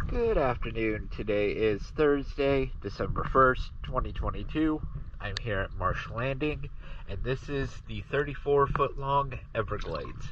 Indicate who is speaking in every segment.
Speaker 1: Good afternoon. Today is Thursday, December 1st, 2022. I'm here at Marsh Landing, and this is the 34-foot long Everglades.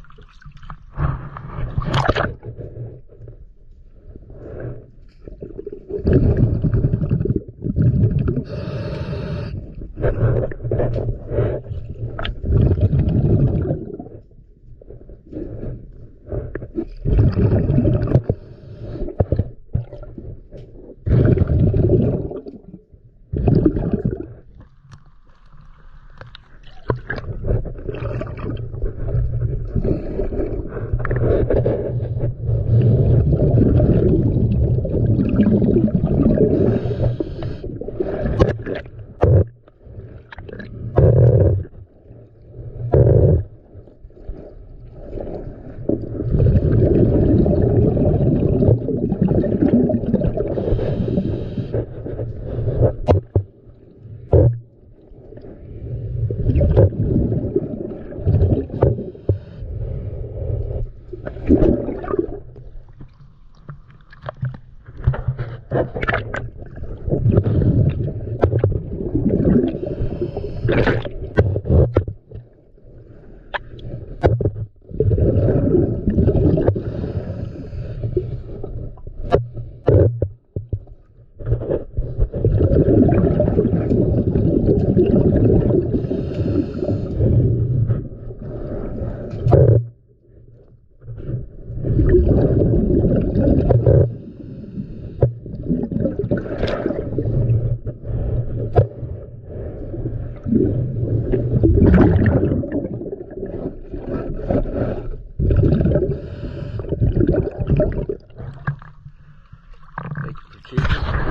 Speaker 1: Thank you for choosing